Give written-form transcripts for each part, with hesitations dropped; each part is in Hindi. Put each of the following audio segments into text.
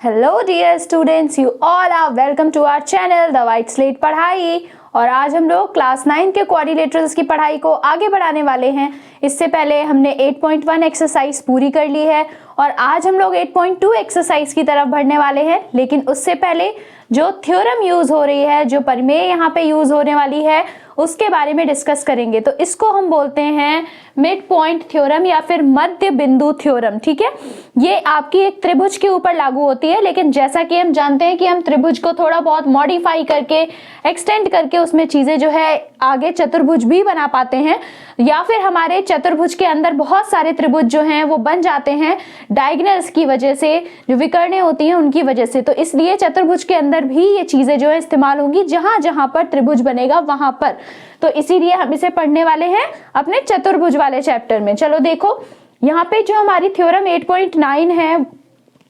Hello dear students, you all are welcome to our channel the white slate पढ़ाई। और आज हम लोग क्लास 9 के क्वाड्रिलेटरल्स की पढ़ाई को आगे बढ़ाने वाले हैं। इससे पहले हमने 8.1 एक्सरसाइज पूरी कर ली है और आज हम लोग 8.2 एक्सरसाइज की तरफ बढ़ने वाले हैं। लेकिन उससे पहले जो थ्योरम यूज हो रही है, जो प्रमेय यहाँ पे यूज होने वाली है, उसके बारे में डिस्कस करेंगे। तो इसको हम बोलते हैं मिड पॉइंट थ्योरम या फिर मध्य बिंदु थ्योरम। ठीक है, ये आपकी एक त्रिभुज के ऊपर लागू होती है, लेकिन जैसा कि हम जानते हैं कि हम त्रिभुज को थोड़ा बहुत मॉडिफाई करके, एक्सटेंड करके उसमें चीजें जो है आगे चतुर्भुज भी बना पाते हैं, या फिर हमारे चतुर्भुज के अंदर बहुत सारे त्रिभुज जो हैं वो बन जाते हैं डायगोनल्स की वजह से, जो विकर्णें होती हैं उनकी वजह से। तो इसलिए चतुर्भुज के अंदर भी ये चीजें जो है इस्तेमाल होंगी जहां जहां पर त्रिभुज बनेगा वहां पर। तो इसीलिए हम इसे पढ़ने वाले हैं अपने चतुर्भुज वाले चैप्टर में। चलो देखो, यहाँ पे जो हमारी थ्योरम 8.9 है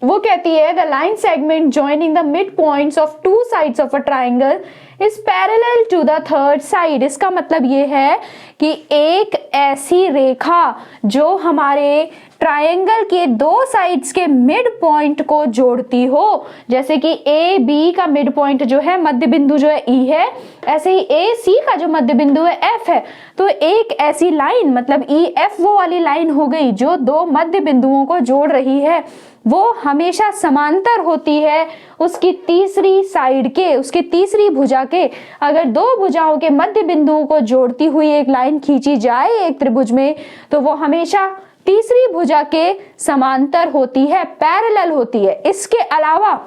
वो कहती है the line segment joining the mid points of two sides of a triangle is parallel to the third side. इसका मतलब ये है कि एक ऐसी रेखा जो हमारे ट्रायंगल के दो साइड्स के मिड पॉइंट को जोड़ती हो, जैसे कि ए बी का मिड पॉइंट जो है, मध्य बिंदु जो है ई है, ऐसे ही ए सी का जो मध्य बिंदु है एफ है। तो एक ऐसी लाइन, मतलब ई एफ वो वाली लाइन हो गई जो दो मध्य बिंदुओं को जोड़ रही है, वो हमेशा समांतर होती है उसकी तीसरी साइड के, उसकी तीसरी भुजा के। अगर दो भुजाओं के मध्य बिंदुओं को जोड़ती हुई एक लाइन खींची जाए एक त्रिभुज में, तो वो हमेशा तीसरी भुजा के समांतर होती है, पैरेलल होती है। इसके अलावा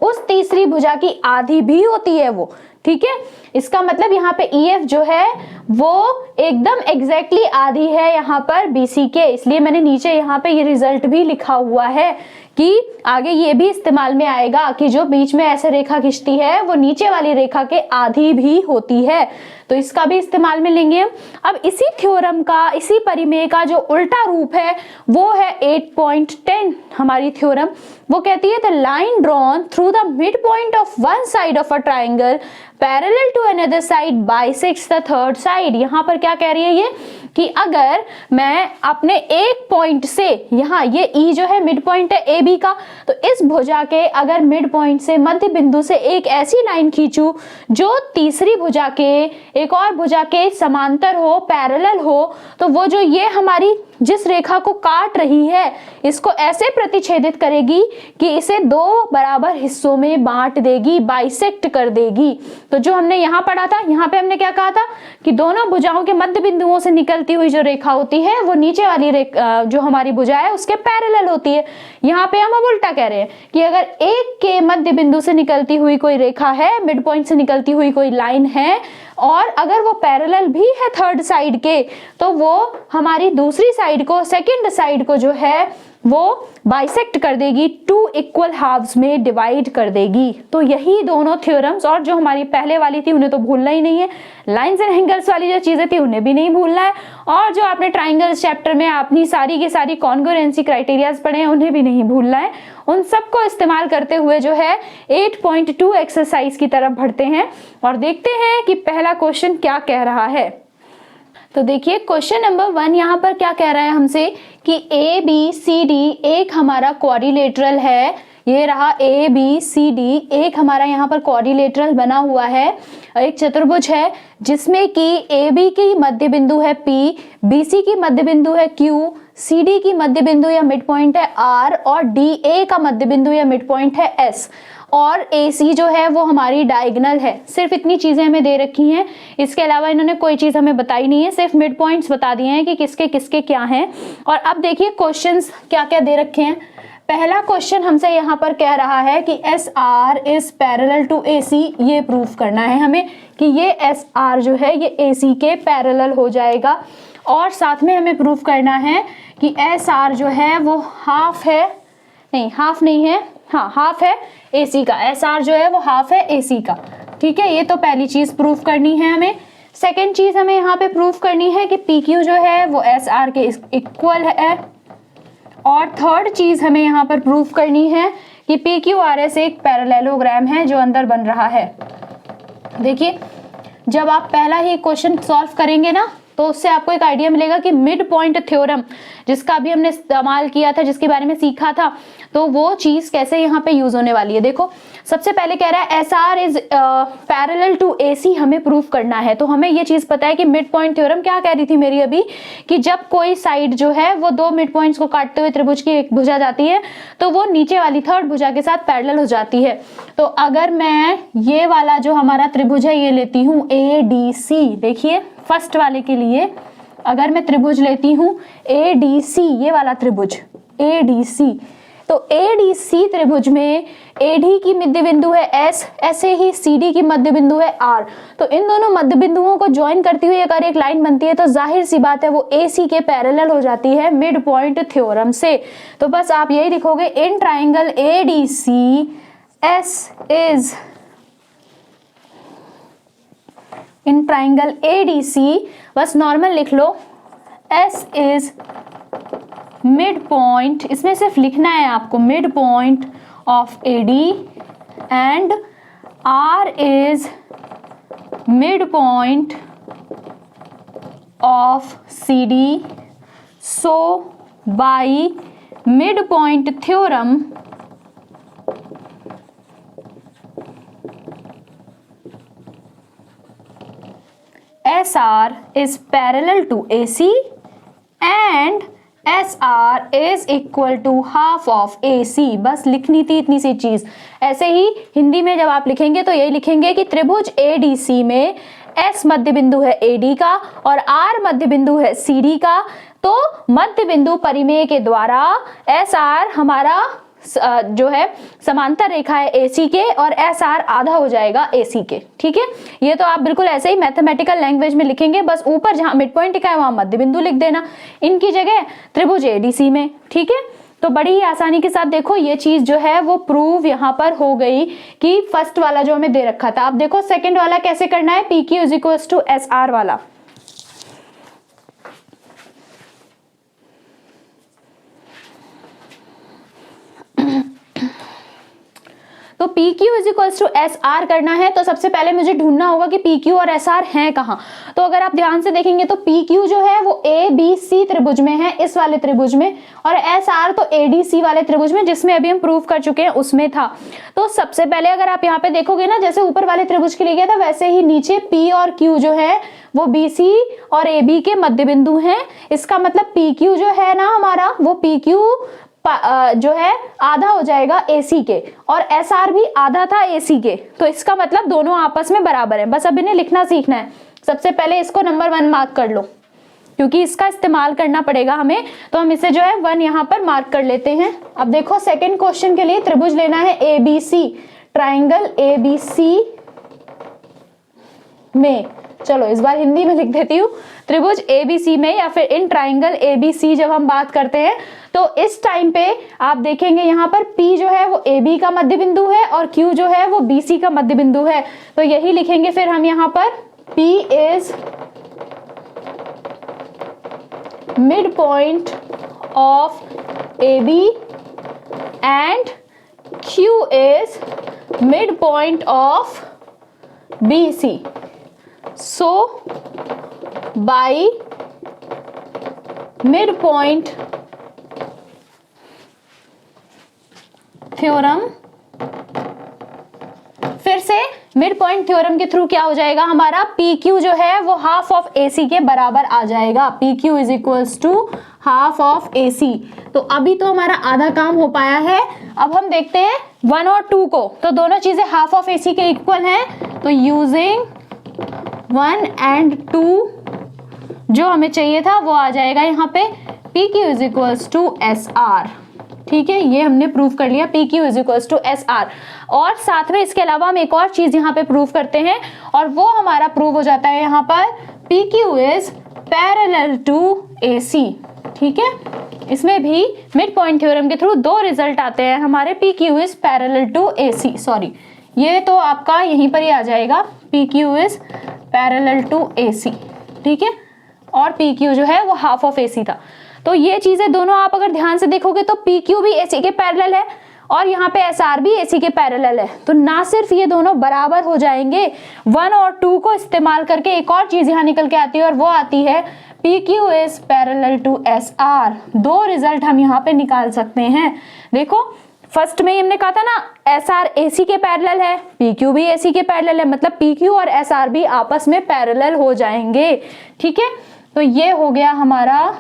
उस तीसरी भुजा की आधी भी होती है वो। ठीक है, इसका मतलब यहाँ पे EF जो है वो एकदम एग्जैक्टली आधी है यहाँ पर BC के। इसलिए मैंने नीचे यहाँ पे ये रिजल्ट भी लिखा हुआ है कि आगे ये भी इस्तेमाल में आएगा कि जो बीच में ऐसे रेखा खींचती है वो नीचे वाली रेखा के आधी भी होती है। तो इसका भी इस्तेमाल में लेंगे हम। अब इसी थ्योरम का, इसी परिमेय का जो उल्टा रूप है वो है 8.10 हमारी थ्योरम। वो कहती है the line drawn through the mid point of one side of a triangle parallel to another side bisects the third side. यहाँ पर क्या कह रही है ये कि अगर मैं अपने एक पॉइंट से, यहाँ ये E जो है मिड पॉइंट है AB का, तो इस भुजा के अगर मिड पॉइंट से, मध्य बिंदु से एक ऐसी लाइन खींचूं जो तीसरी भुजा के, एक और भुजा के समांतर हो, पैरेलल हो, तो वो जो ये हमारी जिस रेखा को काट रही है इसको ऐसे प्रतिच्छेदित करेगी कि इसे दो बराबर हिस्सों में बांट देगी, बाइसेक्ट कर देगी। तो जो हमने यहाँ पढ़ा था, यहाँ पे हमने क्या कहा था कि दोनों भुजाओं के मध्य बिंदुओं से निकलती हुई जो रेखा होती है वो नीचे वाली जो हमारी भुजा है उसके पैरेलल होती है। यहाँ पे हम अब उल्टा कह रहे हैं कि अगर एक के मध्य बिंदु से निकलती हुई कोई रेखा है, मिड पॉइंट से निकलती हुई कोई लाइन है, और अगर वो पैरेलल भी है थर्ड साइड के, तो वो हमारी दूसरी साइड को, सेकंड साइड को जो है वो बाइसेक्ट कर देगी, टू इक्वल हाफ्स में डिवाइड कर देगी। तो यही दोनों थ्योरम्स, और जो हमारी पहले वाली थी उन्हें तो भूलना ही नहीं है, लाइंस एंड एंगल्स वाली जो चीजें थी उन्हें भी नहीं भूलना है, और जो आपने ट्राइंगल्स चैप्टर में अपनी सारी की सारी कॉन्ग्रुएंसी क्राइटेरियाज पढ़े हैं उन्हें भी नहीं भूलना है। उन सबको इस्तेमाल करते हुए जो है 8.2 एक्सरसाइज की तरफ बढ़ते हैं और देखते हैं कि पहला क्वेश्चन क्या कह रहा है। तो देखिए क्वेश्चन नंबर 1 यहाँ पर क्या कह रहा है हमसे कि ABCD एक हमारा क्वाड्रिलेटरल है। ये रहा ABCD, एक हमारा यहाँ पर क्वाड्रिलेटरल बना हुआ है, एक चतुर्भुज है जिसमें कि AB की मध्य बिंदु है P, BC की मध्य बिंदु है Q, CD की मध्य बिंदु या मिड पॉइंट है R, और DA का मध्य बिंदु या मिड पॉइंट है S, और AC जो है वो हमारी डायगोनल है। सिर्फ इतनी चीजें हमें दे रखी हैं, इसके अलावा इन्होंने कोई चीज हमें बताई नहीं है, सिर्फ मिड पॉइंट्स बता दिए हैं कि किसके किसके क्या हैं। और अब देखिए क्वेश्चंस क्या क्या दे रखे हैं। पहला क्वेश्चन हमसे यहाँ पर कह रहा है कि SR is parallel to AC। ये प्रूफ करना है हमें कि ये SR जो है ये AC के पैरेलल हो जाएगा, और साथ में हमें प्रूफ करना है कि SR जो है वो हाफ है, नहीं हाफ नहीं है, हाँ हाफ है AC का, SR जो है वो हाफ है AC का। ठीक है, ये तो पहली चीज प्रूफ करनी है हमें। सेकंड चीज हमें यहाँ पे प्रूफ करनी है कि PQ जो है वो SR के इक्वल है, और थर्ड चीज हमें यहाँ पर प्रूफ करनी है कि PQRS एक पैरेललोग्राम है जो अंदर बन रहा है। देखिए जब आप पहला ही क्वेश्चन सॉल्व करेंगे ना तो उससे आपको एक आइडिया मिलेगा कि मिड पॉइंट थ्योरम जिसका भी हमने इस्तेमाल किया था, जिसके बारे में सीखा था, तो वो चीज कैसे यहाँ पे यूज होने वाली है। देखो सबसे पहले कह रहा है SR is parallel to AC, हमें प्रूफ करना है। तो हमें ये चीज पता है कि मिड पॉइंट थ्योरम क्या कह रही थी मेरी अभी, कि जब कोई साइड जो है वो दो मिड पॉइंट्स को काटते हुए त्रिभुज की एक भुजा जाती है तो वो नीचे वाली थर्ड भुजा के साथ पैरेलल हो जाती है। तो अगर मैं ये वाला जो हमारा त्रिभुज है ये लेती हूँ ADC, देखिए फर्स्ट वाले के लिए अगर मैं त्रिभुज लेती हूँ ADC, ये वाला त्रिभुज ADC, तो ADC त्रिभुज में AD की मध्य बिंदु है S, ऐसे ही CD की मध्य बिंदु है R। तो इन दोनों मध्य बिंदुओं को ज्वाइन करती हुई अगर एक लाइन बनती है तो जाहिर सी बात है वो AC के पैरेलल हो जाती है मिड पॉइंट थ्योरम से। तो बस आप यही लिखोगे, in triangle ADC S is, in triangle ADC बस नॉर्मल लिख लो, S इज मिड पॉइंट, इसमें सिर्फ लिखना है आपको mid point of AD and R is mid point of CD। So by mid point theorem SR is parallel to AC and SR is equal to half of AC। बस लिखनी थी इतनी सी चीज। ऐसे ही हिंदी में जब आप लिखेंगे तो यही लिखेंगे कि त्रिभुज ADC में S मध्य बिंदु है AD का और R मध्य बिंदु है CD का, तो मध्य बिंदु परिमेय के द्वारा SR हमारा जो है समांतर रेखा है AC के और SR आधा हो जाएगा AC के। ठीक है, ये तो आप बिल्कुल ऐसे ही मैथमेटिकल लैंग्वेज में लिखेंगे, बस ऊपर जहां मिड पॉइंट लिखा है वहां मध्य बिंदु लिख देना इनकी जगह त्रिभुज ADC में। ठीक है, तो बड़ी ही आसानी के साथ देखो ये चीज जो है वो प्रूव यहाँ पर हो गई कि फर्स्ट वाला जो हमें दे रखा था। अब देखो सेकेंड वाला कैसे करना है, PQ is equals to SR वाला। तो PQ is equals to SR करना है तो सबसे पहले मुझे ढूंढना होगा कि PQ और SR हैं कहाँ। तो अगर आप ध्यान से देखेंगे तो PQ जो है वो ABC त्रिभुज में है, इस वाले त्रिभुज में, और SR तो ADC वाले त्रिभुज में जिसमें अभी हम प्रूव कर चुके हैं उसमें था। तो सबसे पहले अगर आप यहाँ पे देखोगे ना, जैसे ऊपर वाले त्रिभुज के लिए गया था वैसे ही नीचे P और Q जो है वो BC और AB के मध्य बिंदु हैं। इसका मतलब PQ जो है ना हमारा, वो PQ जो है आधा हो जाएगा AC के और SR भी आधा था AC के। तो इसका मतलब दोनों आपस में बराबर है। बस अब इन्हें लिखना सीखना है। सबसे पहले इसको नंबर 1 मार्क कर लो क्योंकि इसका इस्तेमाल करना पड़ेगा हमें, तो हम इसे जो है 1 यहाँ पर मार्क कर लेते हैं। अब देखो सेकंड क्वेश्चन के लिए त्रिभुज लेना है ABC, ट्राइंगल ABC में, चलो इस बार हिंदी में लिख देती हूँ, त्रिभुज ABC में या फिर इन ट्राइंगल ABC जब हम बात करते हैं तो इस टाइम पे आप देखेंगे यहाँ पर P जो है वो AB का मध्य बिंदु है और Q जो है वो BC का मध्य बिंदु है। तो यही लिखेंगे फिर हम यहाँ पर, P is mid point of AB and Q is mid point of BC। So by midpoint theorem, फिर से मिड पॉइंट थ्योरम के थ्रू क्या हो जाएगा हमारा, PQ जो है वो हाफ ऑफ AC के बराबर आ जाएगा। PQ is equals to half of AC। तो अभी तो हमारा आधा काम हो पाया है। अब हम देखते हैं 1 और 2 को, तो दोनों चीजें हाफ ऑफ AC के इक्वल हैं। तो यूजिंग 1 and 2 जो हमें चाहिए था वो आ जाएगा यहाँ पे, PQ is equals to SR। ठीक है, ये हमने प्रूव कर लिया, PQ is equals to SR। और साथ में इसके अलावा हम एक और चीज यहाँ पे प्रूव करते हैं और वो हमारा प्रूव हो जाता है यहाँ पर, PQ is parallel to AC। ठीक है, इसमें भी मिड पॉइंट थ्योरम के थ्रू 2 रिजल्ट आते हैं हमारे, PQ is parallel to AC। Sorry, ये तो आपका यहीं पर ही आ जाएगा, PQ is parallel to AC। ठीक है, और PQ जो है वो हाफ ऑफ AC था। तो ये चीजें दोनों आप अगर ध्यान से देखोगे तो PQ भी AC के पैरेलल है और यहाँ पे SR भी AC के पैरेलल है, तो ना सिर्फ ये दोनों बराबर हो जाएंगे, 1 और 2 को इस्तेमाल करके एक और चीज यहाँ निकल के आती है और वो आती है PQ is parallel to SR। दो रिजल्ट हम यहाँ पे निकाल सकते हैं। देखो फर्स्ट में हमने कहा था ना SR AC के पैरेलल है, PQ भी AC के पैरेलल है, मतलब PQ और SR भी आपस में पैरेलल हो जाएंगे। ठीक है, तो ये हो गया हमारा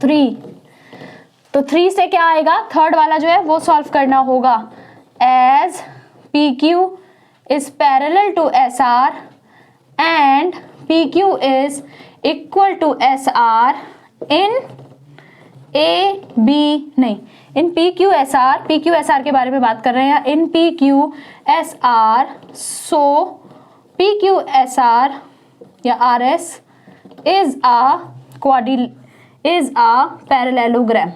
3। तो 3 से क्या आएगा, थर्ड वाला जो है वो सॉल्व करना होगा। As PQ is parallel to SR and PQ is equal to SR इन इन PQSR के बारे में बात कर रहे हैं, इन PQSR, सो PQSR या RS इज अ पैरेललोग्राम।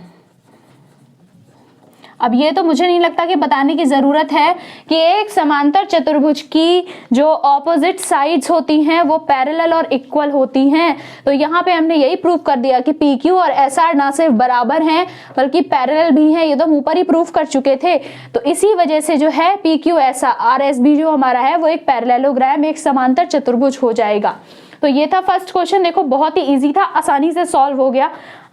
अब ये तो मुझे नहीं लगता कि बताने की जरूरत है कि एक समांतर चतुर्भुज की जो ऑपोजिट साइड्स होती हैं वो पैरेलल और इक्वल होती हैं। तो यहाँ पे हमने यही प्रूव कर दिया कि PQ और SR ना सिर्फ बराबर हैं बल्कि पैरेलल भी हैं। ये तो हम ऊपर ही प्रूव कर चुके थे। तो इसी वजह से जो है PQSR भी जो हमारा है वो एक पैरेललोग्राम, एक समांतर चतुर्भुज हो जाएगा। तो ये था फर्स्ट क्वेश्चन। देखो बहुत ही ईजी था, आसानी से सॉल्व हो गया।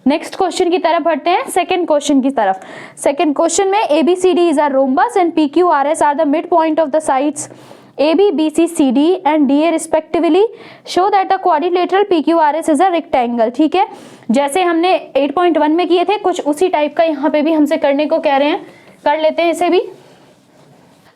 नेक्स्ट क्वेश्चन की तरफ बढ़ते हैं, सेकंड क्वेश्चन की तरफ। सेकंड क्वेश्चन में ABCD is a rhombus and PQRS are the mid point of the sides AB, BC, CD and DA respectively show that the quadrilateral PQRS is a rectangle। ठीक है, जैसे हमने 8.1 में किए थे कुछ उसी टाइप का यहाँ पे भी हमसे करने को कह रहे हैं, कर लेते हैं इसे भी।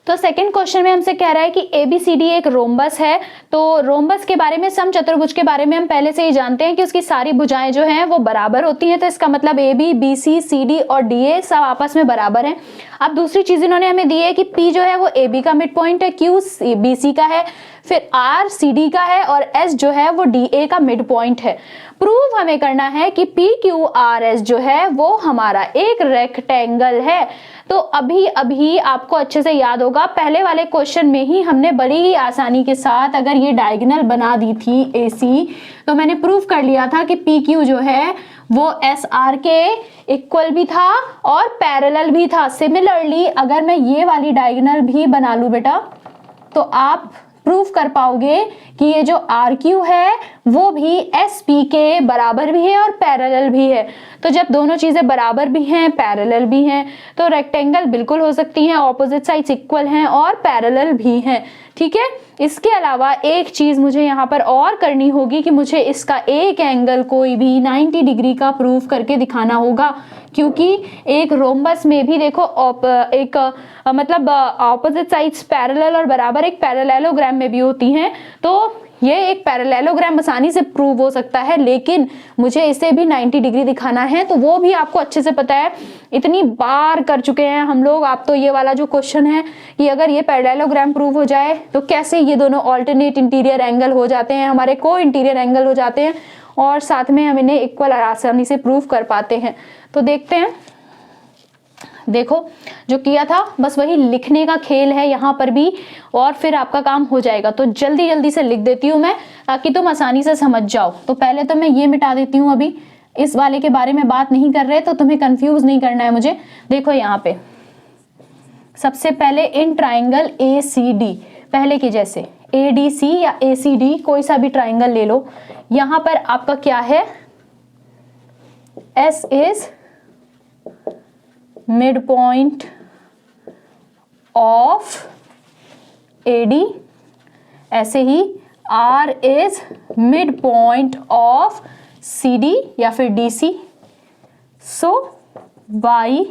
तो सेकंड क्वेश्चन में हमसे कह रहा है कि ABCD एक रोम्बस है। तो रोम्बस के बारे में, समचतुर्भुज के बारे में हम पहले से ही जानते हैं कि उसकी सारी भुजाएं जो हैं वो बराबर होती हैं। तो इसका मतलब AB, BC, CD और DA सब आपस में बराबर हैं। अब दूसरी चीज इन्होंने हमें दी है कि P जो है वो AB का मिड पॉइंट है, Q BC का है, फिर R CD का है और S जो है वो DA का मिड पॉइंट है। प्रूव हमें करना है कि PQRS जो है वो हमारा एक रेक्टेंगल है। तो अभी आपको अच्छे से याद होगा, पहले वाले क्वेश्चन में ही हमने बड़ी ही आसानी के साथ अगर ये डायगोनल बना दी थी AC, तो मैंने प्रूव कर लिया था कि PQ जो है वो SR के इक्वल भी था और पैरेलल भी था। सिमिलरली अगर मैं ये वाली डायगोनल भी बना लूं बेटा, तो आप प्रूफ कर पाओगे कि ये जो RQ है वो भी SP के बराबर भी है और पैरेलल भी है। तो जब दोनों चीजें बराबर भी हैं, पैरेलल भी हैं, तो रेक्टेंगल बिल्कुल हो सकती हैं, ऑपोजिट साइड्स इक्वल हैं और पैरेलल भी हैं। ठीक है, इसके अलावा एक चीज मुझे यहाँ पर और करनी होगी कि मुझे इसका एक एंगल कोई भी 90 डिग्री का प्रूफ करके दिखाना होगा, क्योंकि एक रोम्बस में भी देखो मतलब ऑपोजिट साइड्स पैरेलल और बराबर एक पैरेललोग्राम में भी होती हैं। तो ये एक पैरेललोग्राम आसानी से प्रूव हो सकता है, लेकिन मुझे इसे भी 90 डिग्री दिखाना है। तो वो भी आपको अच्छे से पता है, इतनी बार कर चुके हैं हम लोग। आप तो ये वाला जो क्वेश्चन है कि अगर ये पैरेललोग्राम प्रूव हो जाए तो कैसे ये दोनों ऑल्टरनेट इंटीरियर एंगल हो जाते हैं, हमारे को इंटीरियर एंगल हो जाते हैं और साथ में हम इन्हें इक्वल आसानी से प्रूव कर पाते हैं। तो देखते हैं। देखो जो किया था बस वही लिखने का खेल है यहाँ पर भी, और फिर आपका काम हो जाएगा। तो जल्दी जल्दी से लिख देती हूँ मैं ताकि तुम आसानी से समझ जाओ। तो पहले तो मैं ये मिटा देती हूँ, अभी इस वाले के बारे में बात नहीं कर रहे तो तुम्हें कंफ्यूज नहीं करना है मुझे। देखो यहाँ पे सबसे पहले इन ट्राइंगल ACD, पहले की जैसे ADC या ACD कोई सा भी ट्राइंगल ले लो। यहाँ पर आपका क्या है, S is mid point of AD, ऐसे ही R is mid point of CD या फिर DC। So by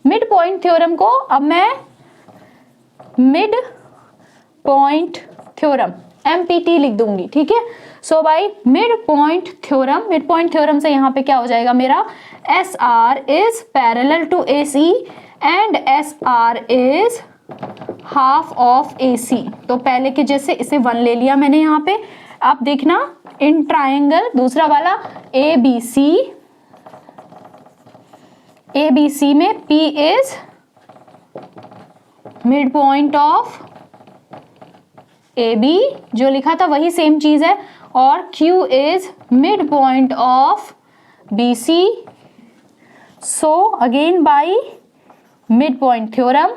mid point theorem को अब मैं मिड पॉइंट थ्योरम MPT लिख दूंगी। ठीक है, so by mid point theorem से यहाँ पे क्या हो जाएगा मेरा, SR is parallel to AC and SR is half of AC। तो पहले के जैसे इसे 1 ले लिया मैंने यहाँ पे। आप देखना इन ट्राइंगल दूसरा वाला ABC में P is mid point of AB, जो लिखा था वही सेम चीज है, और Q is mid point of BC। So again by mid point theorem,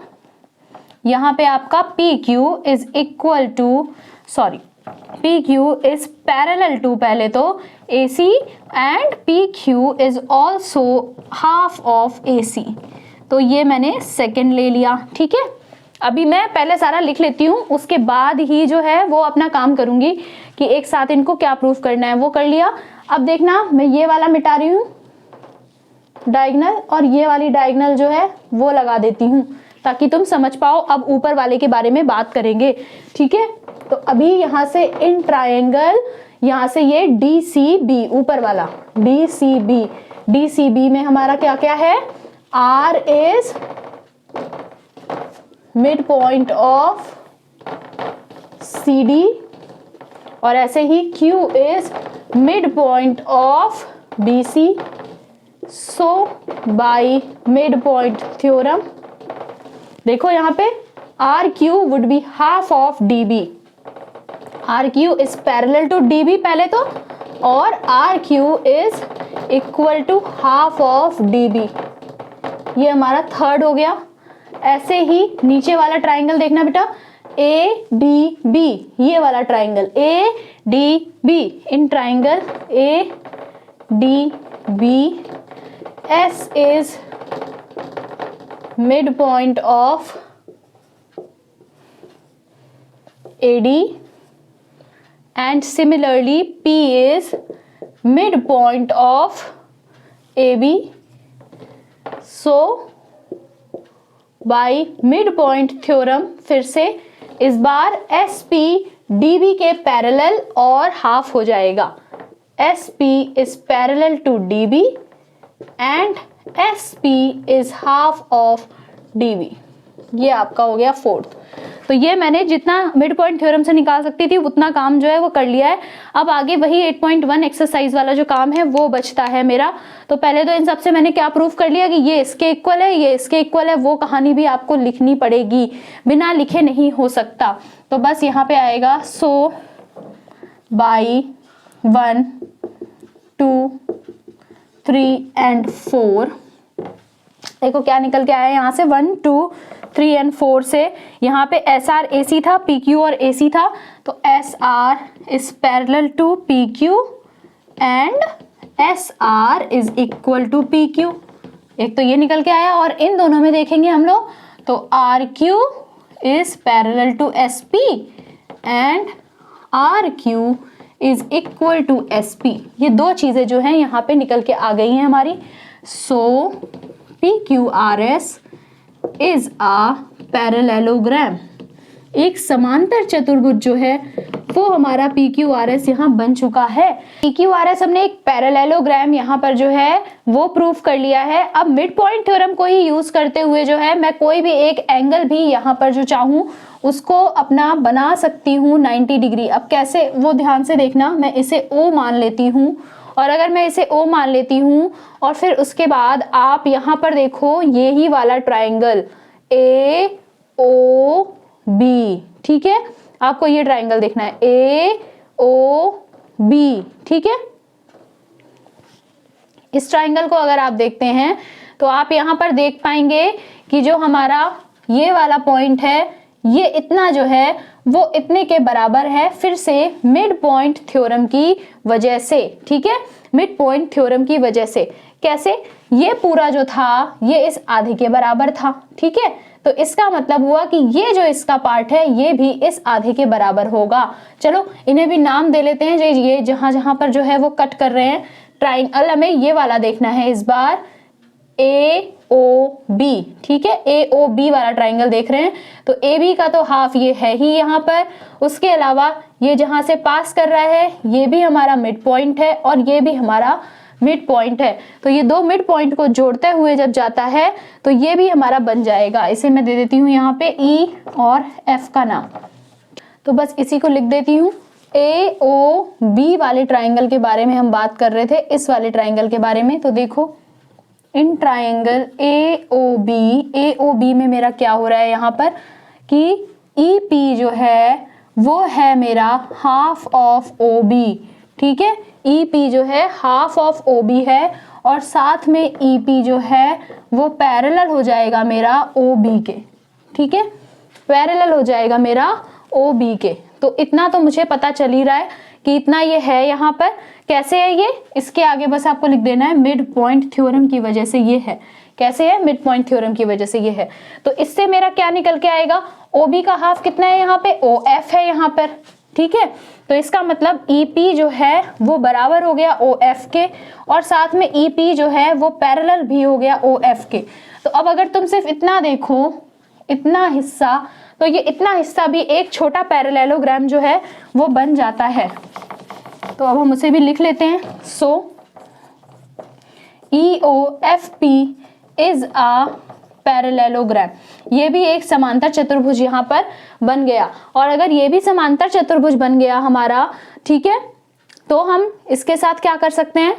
यहाँ पे आपका PQ is equal to PQ is parallel to पहले तो AC and PQ is also half of AC। तो ये मैंने सेकंड ले लिया, ठीक है। अभी मैं पहले सारा लिख लेती हूँ, उसके बाद ही जो है वो अपना काम करूंगी कि एक साथ इनको क्या प्रूफ करना है, वो कर लिया। अब देखना, मैं ये वाला मिटा रही हूँ डायगोनल, और ये वाली डायगोनल जो है वो लगा देती हूँ ताकि तुम समझ पाओ। अब ऊपर वाले के बारे में बात करेंगे, ठीक है। तो अभी यहाँ से इन ट्रायंगल, यहाँ से ये DCB ऊपर वाला DCB में हमारा क्या क्या है, R is mid point of CD, और ऐसे ही Q is mid point of BC। So by mid point theorem देखो यहाँ पे RQ would be half of DB। RQ is parallel to DB पहले तो, और RQ is equal to half of DB। ये हमारा थर्ड हो गया। ऐसे ही नीचे वाला ट्राइंगल देखना बेटा, ADB, ये वाला triangle ADB, in triangle ADB S is midpoint of AD and similarly P is midpoint of AB. So by midpoint theorem फिर से इस बार SP DB के पैरेलल और हाफ हो जाएगा। SP is parallel to DB and SP is half of DB। ये आपका हो गया फोर्थ। तो ये मैंने जितना मिड पॉइंट थ्योरम से निकाल सकती थी उतना काम जो है वो कर लिया है। अब आगे वही 8.1 एक्सरसाइज वाला जो काम है वो बचता है मेरा। तो पहले तो इन सब से मैंने क्या प्रूफ कर लिया कि ये इसके इक्वल है, ये इसके इक्वल है। वो कहानी भी आपको लिखनी पड़ेगी, बिना लिखे नहीं हो सकता। तो बस यहाँ पे आएगा सो बाई 1 2 3 एंड 4। देखो क्या निकल के आया यहाँ से, 1 2 3 एंड 4 से। यहाँ पे SR AC था, PQ और AC था, तो SR is parallel to PQ and SR is equal to PQ। एक तो ये निकल के आया, और इन दोनों में देखेंगे हम लोग तो RQ is parallel to SP and RQ is equal to SP। ये दो चीजें जो हैं यहाँ पे निकल के आ गई हैं हमारी। सो PQRS इज अ पैरेललोग्राम। एक समांतर चतुर्भुज जो है वो हमारा PQRS यहाँ बन चुका है। PQRS हमने एक पैरेललोग्राम यहाँ पर जो है वो प्रूफ कर लिया है। अब मिड पॉइंट थ्योरम को ही यूज करते हुए जो है मैं कोई भी एक एंगल भी यहाँ पर जो चाहूँ उसको अपना बना सकती हूँ 90 डिग्री। अब कैसे, वो ध्यान से देखना। मैं इसे O मान लेती हूँ, और अगर मैं इसे O मान लेती हूँ और फिर उसके बाद आप यहाँ पर देखो ये ही वाला ट्राइंगल AOB, ठीक है। आपको ये ट्राइंगल देखना है AOB, ठीक है। इस ट्राइंगल को अगर आप देखते हैं तो आप यहाँ पर देख पाएंगे कि जो हमारा ये वाला पॉइंट है ये इतना जो है वो इतने के बराबर है, फिर से मिड पॉइंट थ्योरम की वजह से, ठीक है। मिड पॉइंट थ्योरम की वजह से कैसे, ये पूरा जो था ये इस आधे के बराबर था, ठीक है। तो इसका मतलब हुआ कि ये जो इसका पार्ट है ये भी इस आधे के बराबर होगा। चलो इन्हें भी नाम दे लेते हैं। ये जहां जहां पर जो है वो कट कर रहे हैं ट्राइंगल, हमें ये वाला देखना है इस बार AOB, ठीक है। AOB वाला ट्राइंगल देख रहे हैं तो AB का तो हाफ ये है ही यहाँ पर। उसके अलावा ये जहां से पास कर रहा है ये भी हमारा मिड पॉइंट है और ये भी हमारा मिड पॉइंट है। तो ये दो मिड पॉइंट को जोड़ते हुए जब जाता है तो ये भी हमारा बन जाएगा। इसे मैं दे देती हूँ यहाँ पे E और F का नाम। तो बस इसी को लिख देती हूँ। AOB वाले ट्राइंगल के बारे में हम बात कर रहे थे, इस वाले ट्राइंगल के बारे में। तो देखो इन ट्राइंगल AOB में मेरा क्या हो रहा है यहाँ पर कि EP जो है वो है मेरा हाफ ऑफ OB, ठीक है। EP जो है हाफ ऑफ OB है और साथ में EP जो है वो पैरेलल हो जाएगा मेरा OB के, ठीक है, पैरेलल हो जाएगा मेरा OB के। तो इतना तो मुझे पता चल ही रहा है कि इतना ये है यहाँ पर। कैसे है ये, इसके आगे बस आपको लिख देना है मिड पॉइंट थ्योरम की वजह से ये है। कैसे है, मिड पॉइंट थ्योरम की वजह से ये है। तो इससे मेरा क्या निकल के आएगा, OB का हाफ कितना है यहाँ पे, OF है यहाँ पर, ठीक है। तो इसका मतलब EP जो है वो बराबर हो गया OF के, और साथ में EP जो है वो पैरेलल भी हो गया OF के। तो अब अगर तुम सिर्फ इतना देखो, इतना हिस्सा, तो ये इतना हिस्सा भी एक छोटा पैरेललोग्राम जो है वो बन जाता है। तो अब हम उसे भी लिख लेते हैं। सो EOFP इज अ पैरेललोग्राम, ये भी एक समांतर चतुर्भुज यहाँ पर बन गया। और अगर ये भी समांतर चतुर्भुज बन गया हमारा, ठीक है, तो हम इसके साथ क्या कर सकते हैं,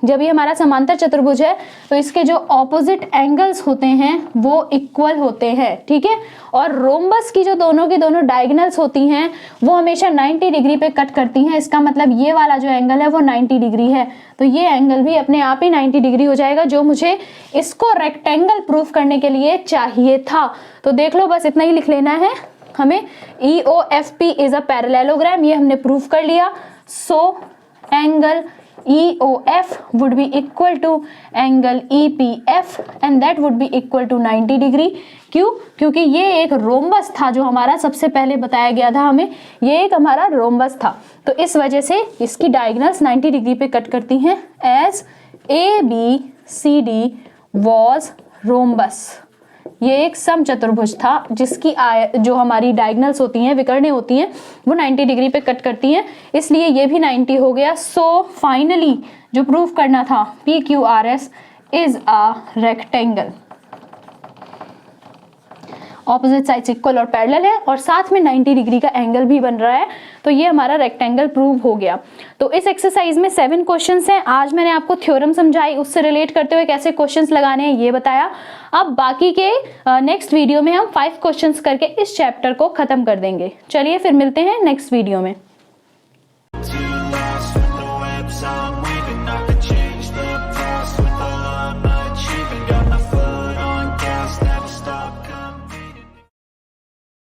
जब ये हमारा समांतर चतुर्भुज है तो इसके जो ऑपोजिट एंगल्स होते हैं वो इक्वल होते हैं, ठीक है। और रोम्बस की जो दोनों की दोनों डायगोनल्स होती हैं वो हमेशा 90 डिग्री पे कट करती हैं। इसका मतलब ये वाला जो एंगल है वो 90 डिग्री है, तो ये एंगल भी अपने आप ही 90 डिग्री हो जाएगा, जो मुझे इसको रेक्टेंगल प्रूफ करने के लिए चाहिए था। तो देख लो, बस इतना ही लिख लेना है हमें। EOFP इज अ पैरेललोग्राम, ये हमने प्रूफ कर लिया। So angle EOF would be equal to angle EPF and that would be equal to 90 degree. क्यों? क्योंकि ये एक रोम्बस था जो हमारा सबसे पहले बताया गया था हमें, ये एक हमारा रोम्बस था, तो इस वजह से इसकी डायगोनल्स 90 डिग्री पे कट करती हैं। एज ABCD was रोम्बस, ये एक समचतुर्भुज था जिसकी जो हमारी डायगोनल्स होती हैं, विकर्णें होती हैं, वो 90 डिग्री पे कट करती हैं, इसलिए ये भी 90 हो गया। सो फाइनली जो प्रूफ करना था, PQRS is a rectangle, opposite sides equal और पैरेलल है, और साथ में 90 डिग्री का एंगल भी बन रहा है, तो ये हमारा रेक्टेंगल प्रूव हो गया। तो इस एक्सरसाइज में 7 क्वेश्चंस हैं। आज मैंने आपको थ्योरम समझाई, उससे रिलेट करते हुए कैसे क्वेश्चंस लगाने हैं ये बताया। अब बाकी के नेक्स्ट वीडियो में हम 5 क्वेश्चंस करके इस चैप्टर को खत्म कर देंगे। चलिए फिर मिलते हैं नेक्स्ट वीडियो में।